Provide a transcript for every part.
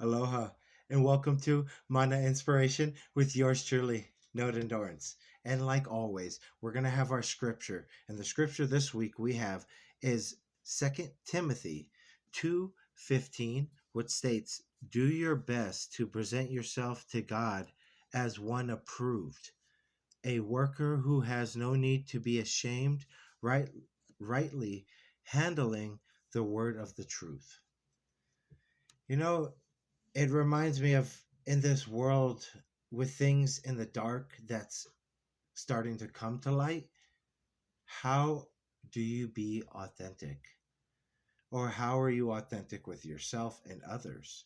Aloha, and welcome to Mana Inspiration with yours truly, Note Endurance. And like always, we're going to have our scripture. And the scripture this week we have is Second Timothy 2:15, which states, "Do your best to present yourself to God as one approved, a worker who has no need to be ashamed, right, rightly handling the word of the truth." You know, it reminds me of in this world with things in the dark that's starting to come to light, how do you be authentic? Or how are you authentic with yourself and others?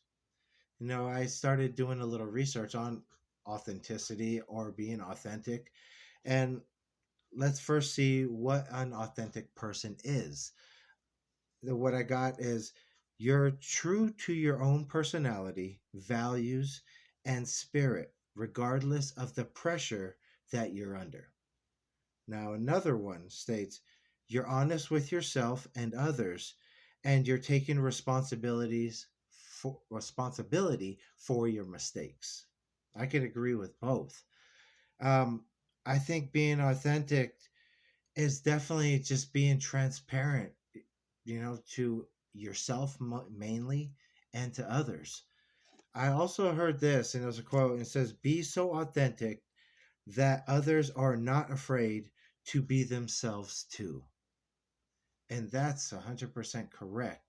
I started doing a little research on authenticity or being authentic. And let's first see what an authentic person is. What I got is you're true to your own personality, values, and spirit, regardless of the pressure that you're under. Now, another one states you're honest with yourself and others, and you're taking responsibility for your mistakes. I could agree with both. Um, I think being authentic is definitely just being transparent, to yourself mainly and to others. I also heard this, and there's a quote, and it says, "Be so authentic that others are not afraid to be themselves too." And that's 100% correct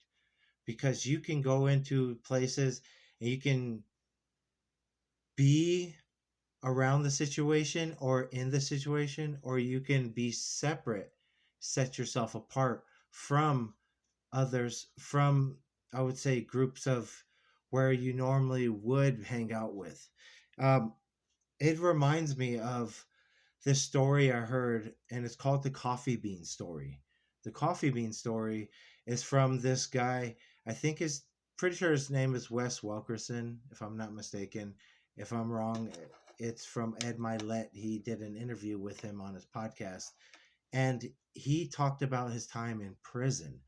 because you can go into places and you can be around the situation or in the situation, or you can be separate, set yourself apart from others, from, I would say, groups of where you normally would hang out with. Um, it reminds me of this story I heard, and it's called the coffee bean story. The coffee bean story is from this guy. I think is pretty sure his name is Wes Welkerson, if I'm not mistaken. If I'm wrong, it's from Ed Milet. He did an interview with him on his podcast, and he talked about his time in prison.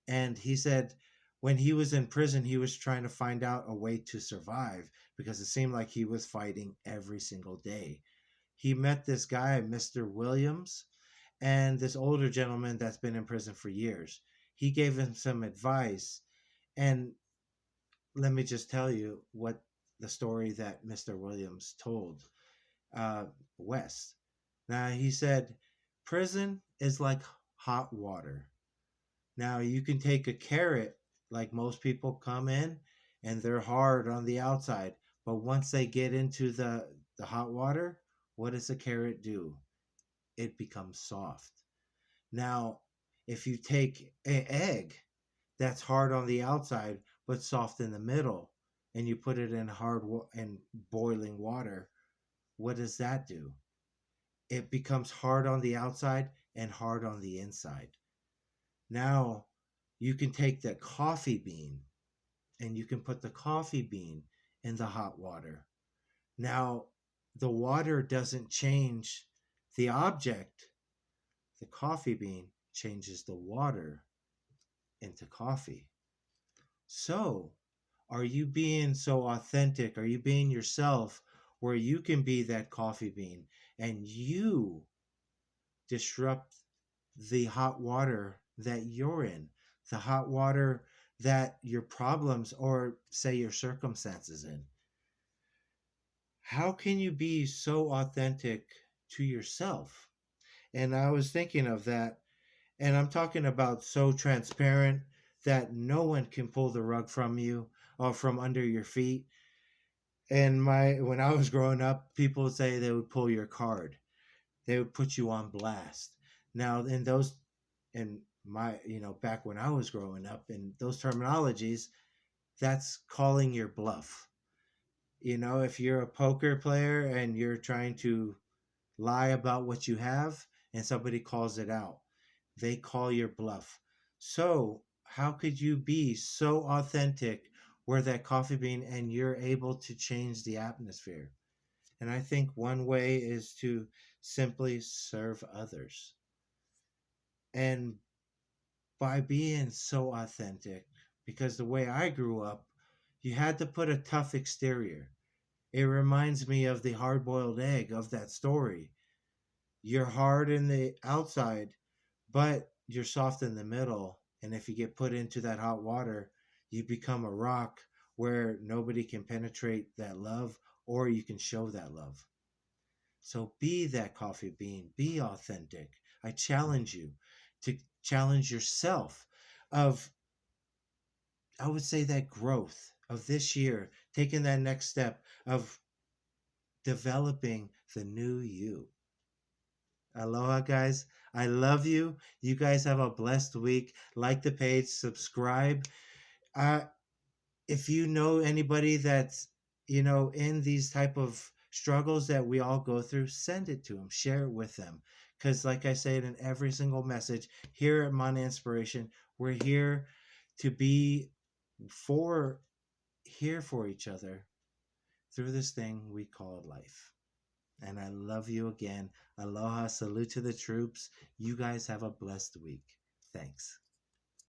And he said when he was in prison, he was trying to find out a way to survive because it seemed like he was fighting every single day. He met this guy, Mr. Williams, and this older gentleman that's been in prison for years. He gave him some advice. And let me just tell you what the story that Mr. Williams told uh, Wes. Now, he said, prison is like hot water. Now you can take a carrot, like most people come in and they're hard on the outside, but once they get into the hot water, what does a carrot do? It becomes soft. Now, if you take an egg that's hard on the outside but soft in the middle, and you put it in and boiling water, what does that do? It becomes hard on the outside and hard on the inside. Now, you can take the coffee bean and you can put the coffee bean in the hot water. Now, the water doesn't change the object. The coffee bean changes the water into coffee. So, are you being so authentic? Are you being yourself where you can be that coffee bean and you disrupt the hot water that you're in, the hot water that your problems or say your circumstances in? How can you be so authentic to yourself? And I was thinking of that, and I'm talking about so transparent that no one can pull the rug from you or from under your feet. And my when I was growing up, people would say they would pull your card. They would put you on blast. Now, in my, back when I was growing up, in those terminologies, that's calling your bluff. If you're a poker player and you're trying to lie about what you have and somebody calls it out, they call your bluff. So, how could you be so authentic where that coffee bean and you're able to change the atmosphere? And I think one way is to simply serve others. And by being so authentic, because the way I grew up, You had to put a tough exterior. It reminds me of the hard boiled egg of that story. You're hard in the outside, but you're soft in the middle. And if you get put into that hot water, you become a rock where nobody can penetrate that love, or you can show that love. So be that coffee bean, be authentic. I challenge you to challenge yourself of, I would say, that growth of this year, taking that next step of developing the new you. Aloha, guys. I love you. You guys have a blessed week. Like the page, subscribe. Uh, if you know anybody that's, in these type of struggles that we all go through, send it to them, share it with them. Because, like I said in every single message here at Mana Inspiration, we're here to be for here for each other through this thing we call life. And I love you again. Aloha, salute to the troops. You guys have a blessed week. Thanks.